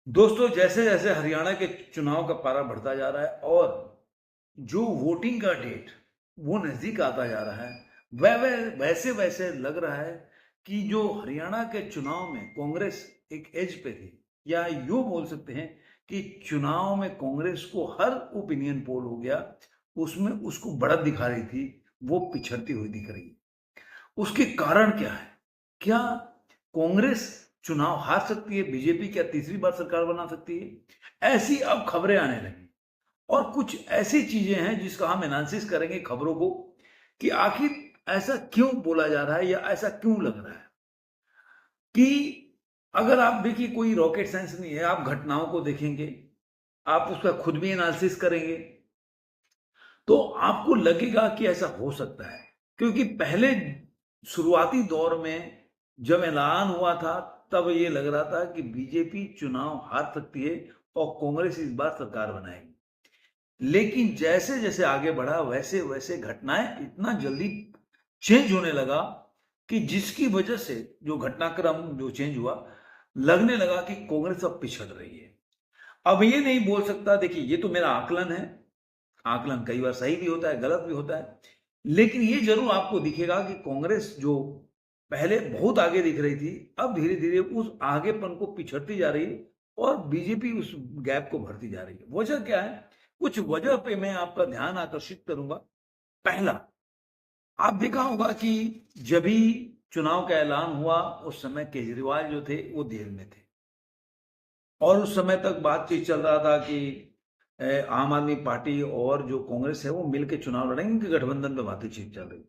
दोस्तों, जैसे जैसे हरियाणा के चुनाव का पारा बढ़ता जा रहा है और जो वोटिंग का डेट वो नजदीक आता जा रहा है, वैसे वैसे लग रहा है कि जो हरियाणा के चुनाव में कांग्रेस एक एज पे थी, या यूं बोल सकते हैं कि चुनाव में कांग्रेस को हर ओपिनियन पोल हो गया, उसमें उसको बढ़त दिखा रही थी, वो पिछड़ती हुई दिख रही है। उसके कारण क्या है? क्या कांग्रेस चुनाव हार सकती है? बीजेपी क्या तीसरी बार सरकार बना सकती है? ऐसी अब खबरें आने लगी और कुछ ऐसी चीजें हैं जिसका हम एनालिसिस करेंगे खबरों को कि आखिर ऐसा क्यों बोला जा रहा है या ऐसा क्यों लग रहा है कि अगर आप देखिए, कोई रॉकेट साइंस नहीं है। आप घटनाओं को देखेंगे, आप उसका खुद भी एनालिसिस करेंगे, तो आपको लगेगा कि ऐसा हो सकता है। क्योंकि पहले शुरुआती दौर में जब ऐलान हुआ था, तब ये लग रहा था कि बीजेपी चुनाव हार सकती है और कांग्रेस इस बार सरकार बनाएगी। लेकिन जैसे जैसे आगे बढ़ा, वैसे वैसे घटनाएं इतना जल्दी चेंज होने लगा कि जिसकी वजह से जो घटनाक्रम जो चेंज हुआ, लगने लगा कि कांग्रेस अब पिछड़ रही है। अब ये नहीं बोल सकता, देखिए ये तो मेरा आकलन है। आकलन कई बार सही भी होता है, गलत भी होता है। लेकिन ये ज़रूर आपको दिखेगा कि कांग्रेस जो पहले बहुत आगे दिख रही थी, अब धीरे-धीरे उस आगेपन को पिछड़ती जा रही है और बीजेपी उस गैप को भरती जा रही है। वजह क्या है? कुछ वजह पे मैं आपका ध्यान आकर्षित करूँगा। पहला, आप देखा होगा कि जब भी चुनाव का ऐलान हुआ, उस समय केजरीवाल जो थे, वो जेल में थे। और उस समय तक बातचीत चल रहा था कि आम आदमी पार्टी और जो कांग्रेस है वो मिलके चुनाव लड़ेंगे, उनके गठबंधन पे बातचीत चल रही।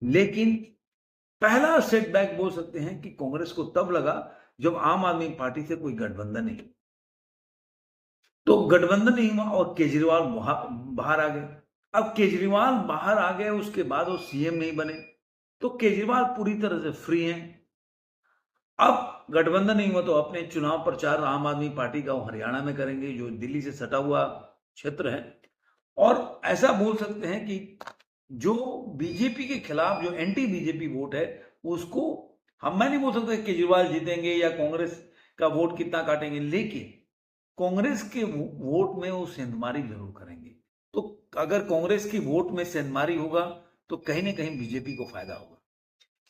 लेकिन पहला सेटबैक बोल सकते हैं कि कांग्रेस को तब लगा जब आम आदमी पार्टी से कोई गठबंधन नहीं। तो गठबंधन नहीं हुआ और केजरीवाल बाहर आ गए। अब केजरीवाल बाहर आ गए, उसके बाद वो सीएम नहीं बने, तो केजरीवाल पूरी तरह से फ्री हैं। अब गठबंधन नहीं हुआ तो अपने चुनाव प्रचार आम आदमी पार्टी का वो हरियाणा में करेंगे, जो दिल्ली से सटा हुआ क्षेत्र है। और ऐसा बोल सकते हैं कि जो बीजेपी के खिलाफ जो एंटी बीजेपी वोट है, उसको हम मैं नहीं बोल सकता कि केजरीवाल जीतेंगे या कांग्रेस का वोट कितना काटेंगे, लेकिन कांग्रेस के वोट में वो सेंधमारी जरूर करेंगे। तो अगर कांग्रेस की वोट में सेंधमारी होगा, तो कहीं ना कहीं बीजेपी को फायदा होगा।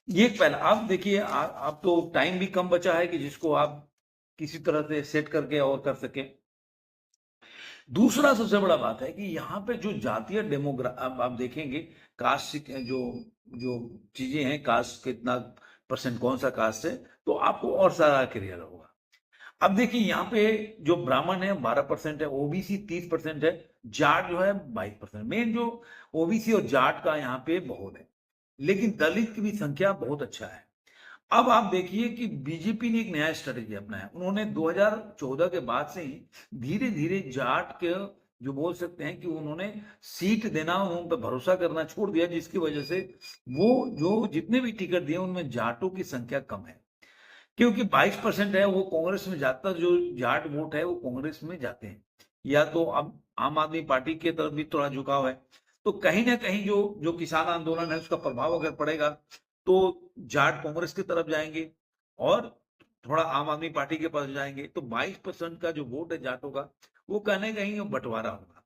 ये पहला। आप देखिए, आप तो टाइम भी कम बचा है कि जिसको आप किसी तरह से सेट करके और कर सकें। दूसरा सबसे बड़ा बात है कि यहाँ पे जो जातीय डेमोग्रा अब आप देखेंगे, कास्ट जो जो चीजें हैं, कास्ट कितना परसेंट कौन सा कास्ट है, तो आपको और सारा क्लियर होगा। अब देखिए, यहाँ पे जो ब्राह्मण है 12% है, ओबीसी 30% है, जाट जो है 22%। मेन जो ओबीसी और जाट का यहाँ पे बहुत है, लेकिन दलित की भी संख्या बहुत अच्छा है। अब आप देखिए कि बीजेपी ने एक नया स्ट्रेटेजी अपनाया। उन्होंने 2014 के बाद से ही धीरे धीरे जाट के जो बोल सकते हैं कि उन्होंने सीट देना, उन पर भरोसा करना छोड़ दिया, जिसकी वजह से वो जो जितने भी टिकट दिए उनमें जाटों की संख्या कम है। क्योंकि 22% है वो कांग्रेस में जाता, जो जाट वोट है वो कांग्रेस में जाते हैं, या तो अब आम आदमी पार्टी की तरफ भी थोड़ा झुकाव है। तो कहीं ना कहीं जो जो किसान आंदोलन है उसका प्रभाव अगर पड़ेगा, तो जाट कांग्रेस की तरफ जाएंगे और थोड़ा आम आदमी पार्टी के पास जाएंगे। तो 22% का जो वोट है जाटों का, वो कहीं कहीं बंटवारा होगा।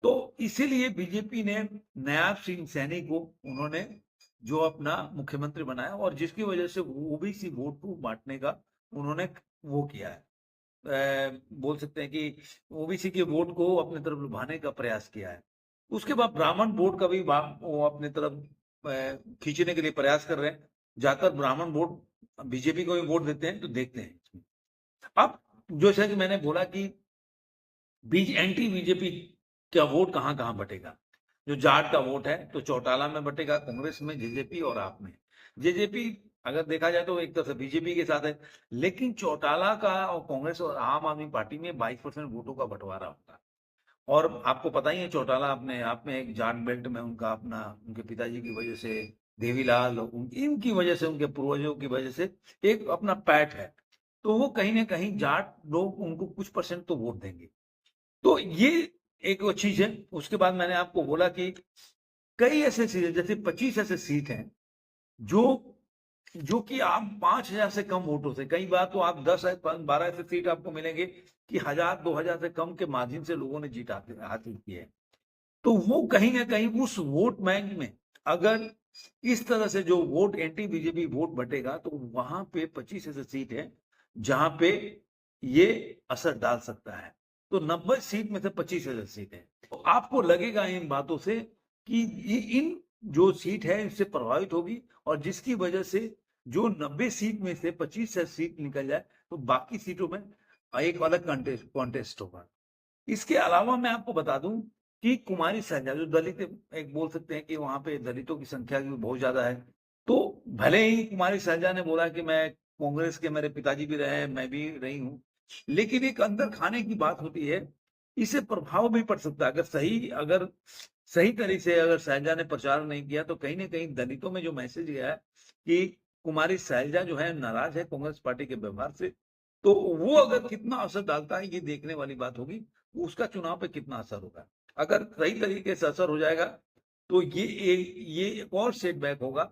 तो इसीलिए बीजेपी ने नायब सिंह सैनी को उन्होंने जो अपना मुख्यमंत्री बनाया, और जिसकी वजह से ओबीसी वोट को बांटने का उन्होंने वो किया है। बोल सकते हैं कि ओबीसी के वोट को अपने तरफ लुभाने का प्रयास किया है। उसके बाद ब्राह्मण वोट का भी वो अपने तरफ खींचने के लिए प्रयास कर रहे हैं। ज्यादातर ब्राह्मण वोट बीजेपी को भी वोट देते हैं, तो देखते हैं इसमें। अब जैसा कि मैंने बोला कि बीज एंटी बीजेपी का वोट कहां कहां बटेगा। जो जाट का वोट है तो चौटाला में बटेगा, कांग्रेस में, जेजेपी और आप में। जेजेपी अगर देखा जाए तो एक तरह से बीजेपी के साथ है, लेकिन चौटाला का और कांग्रेस और आम आदमी पार्टी में 22% वोटों का बंटवारा होता है। और आपको पता ही है, चौटाला अपने आप में एक जाट बेल्ट में उनका अपना, उनके पिताजी की वजह से, देवीलाल इनकी वजह से, उनके पूर्वजों की वजह से एक अपना पैठ है। तो वो कहीं ना कहीं जाट लोग उनको कुछ परसेंट तो वोट देंगे। तो ये एक वो चीज है। उसके बाद मैंने आपको बोला कि कई ऐसे सीट, जैसे 25 ऐसे सीट हैं जो जो कि आप 5,000 से कम वोटों से, कई बार तो आप 10 है 12 ऐसे सीट आपको मिलेंगे कि 1000-2000 से कम के मार्जिन से लोगों ने जीत हासिल की है। तो वो कहीं ना कहीं उस वोट बैंक में अगर इस तरह से जो वोट एंटी बीजेपी वोट बटेगा तो वहां पे 25 ऐसे सीट है जहां पे ये असर डाल सकता है। तो 90 सीट में से 25 ऐसे सीट है। तो आपको लगेगा इन बातों से कि इन जो सीट है इससे प्रभावित होगी, और जिसकी वजह से जो 90 सीट में से 25 सीट निकल जाए तो बाकी सीटों में एक अलग कॉन्टेस्ट होगा। इसके अलावा मैं आपको बता दूं कि कुमारी सैलजा जो दलित, एक बोल सकते हैं कि वहां पे दलितों की संख्या भी बहुत ज्यादा है। तो भले ही कुमारी सैलजा ने बोला कि मैं कांग्रेस के, मेरे पिताजी भी रहे, मैं भी रही हूं, लेकिन एक अंदर खाने की बात होती है, इससे प्रभाव भी पड़ सकता है। अगर सही तरीके से अगर सैलजा ने प्रचार नहीं किया तो कहीं ना कहीं दलितों में जो मैसेज गया है कि कुमारी सैलजा जो है नाराज है कांग्रेस पार्टी के व्यवहार से, तो वो अगर कितना असर डालता है ये देखने वाली बात होगी। उसका चुनाव पे कितना असर होगा। अगर सही तरीके से असर हो जाएगा तो ये एक और सेटबैक होगा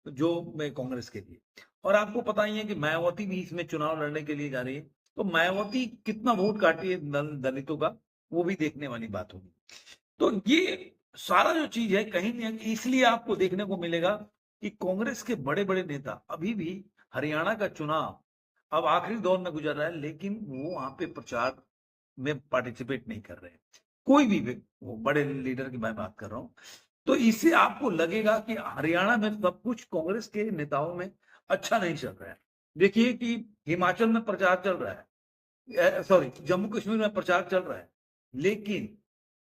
जो मैं कांग्रेस के लिए। और आपको पता ही है कि मायावती भी इसमें चुनाव लड़ने के लिए जा रही है, तो मायावती कितना वोट काटी है दलितों का, वो भी देखने वाली बात होगी। तो ये सारा जो चीज है कहीं ना कहीं इसलिए आपको देखने को मिलेगा कि कांग्रेस के बड़े बड़े नेता अभी भी हरियाणा का चुनाव अब आखिरी दौर में गुजर रहा है, लेकिन वो वहां पे प्रचार में पार्टिसिपेट नहीं कर रहे हैं। कोई भी वो बड़े लीडर की मैं बात कर रहा हूं। तो इससे आपको लगेगा कि हरियाणा में सब कुछ कांग्रेस के नेताओं में अच्छा नहीं चल रहा है। देखिए कि हिमाचल में प्रचार चल रहा है, सॉरी जम्मू कश्मीर में प्रचार चल रहा है, लेकिन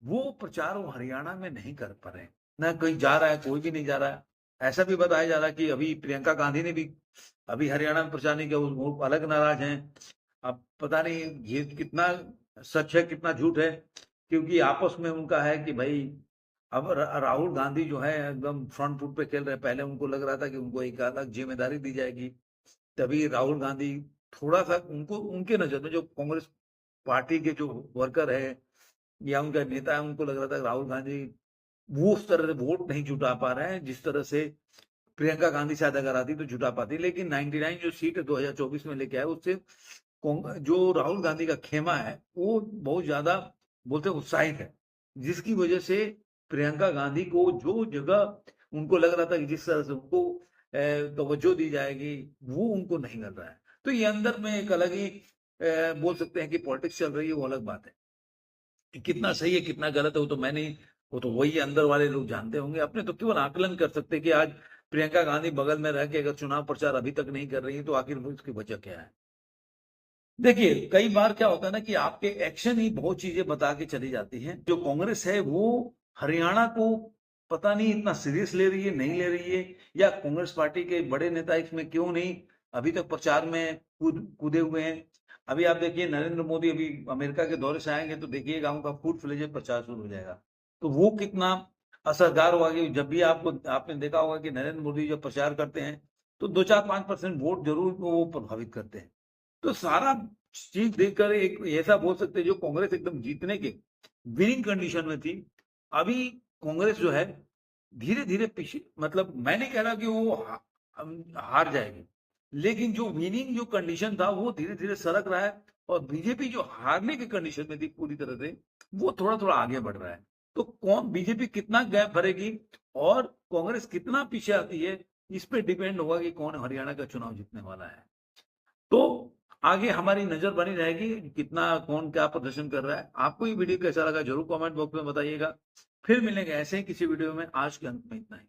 वो प्रचार वो हरियाणा में नहीं कर पा रहे हैं। ना कहीं जा रहा है, कोई भी नहीं जा रहा है। ऐसा भी बताया जा रहा है कि अभी प्रियंका गांधी ने भी अभी हरियाणा में प्रचार नहीं किया, वो अलग नाराज हैं। अब पता नहीं ये कितना सच है कितना झूठ है, क्योंकि आपस में उनका है कि भाई अब राहुल गांधी जो है एकदम फ्रंट फुट पे खेल रहे हैं। पहले उनको लग रहा था कि उनको एक अलग जिम्मेदारी दी जाएगी, तभी राहुल गांधी थोड़ा सा उनको, उनके नजर में जो कांग्रेस पार्टी के जो वर्कर है या उनका नेता है, उनको लग रहा था राहुल गांधी वो उस तरह से वोट नहीं जुटा पा रहे हैं जिस तरह से प्रियंका गांधी शायद अगर आती तो जुटा पाती। लेकिन 99 जो सीट है 2024 में लेके आए उससे जो राहुल गांधी का खेमा है वो बहुत ज्यादा बोलते उत्साहित है, जिसकी वजह से प्रियंका गांधी को जो जगह उनको लग रहा था कि जिस तरह से उनको तवज्जो दी जाएगी वो उनको नहीं मिल रहा है। तो ये अंदर में एक अलग ही बोल सकते हैं कि पॉलिटिक्स चल रही है, वो अलग बात है। कितना सही है कितना गलत है वो तो मैं नहीं, वो तो वही अंदर वाले लोग जानते होंगे। अपने तो केवल आकलन कर सकते हैं कि आज प्रियंका गांधी बगल में रह के अगर चुनाव प्रचार अभी तक नहीं कर रही है तो आखिर उसकी वजह क्या है। देखिए कई बार क्या होता है ना कि आपके एक्शन ही बहुत चीजें बता के चली जाती हैं। जो कांग्रेस है वो हरियाणा को पता नहीं इतना सीरियस ले रही है नहीं ले रही है, या कांग्रेस पार्टी के बड़े नेता इसमें क्यों नहीं अभी तक प्रचार में कूदे हुए हैं। अभी आप देखिए नरेंद्र मोदी अभी अमेरिका के दौरे से आएंगे तो देखिएगा उनका फुल फ्लेजेड प्रचार शुरू हो जाएगा। तो वो कितना असरदार होगा कि जब भी आपने देखा होगा कि नरेंद्र मोदी जब प्रचार करते हैं तो 2-4-5% वोट जरूर वो प्रभावित करते हैं। तो सारा चीज देखकर एक ऐसा बोल सकते हैं जो कांग्रेस एकदम जीतने के विनिंग कंडीशन में थी, अभी कांग्रेस जो है धीरे धीरे पीछे, मतलब मैं नहीं कह रहा कि वो हार जाएगी, लेकिन जो विनिंग जो कंडीशन था वो धीरे धीरे सरक रहा है, और बीजेपी जो हारने की कंडीशन में थी पूरी तरह से वो थोड़ा थोड़ा आगे बढ़ रहा है। तो कौन बीजेपी कितना गैप भरेगी और कांग्रेस कितना पीछे आती है, इस पे डिपेंड होगा कि कौन हरियाणा का चुनाव जीतने वाला है। तो आगे हमारी नजर बनी रहेगी कितना कौन क्या प्रदर्शन कर रहा है। आपको ये वीडियो कैसा लगा जरूर कमेंट बॉक्स में बताइएगा। फिर मिलेंगे ऐसे ही किसी वीडियो में। आज के अंत में इतना ही।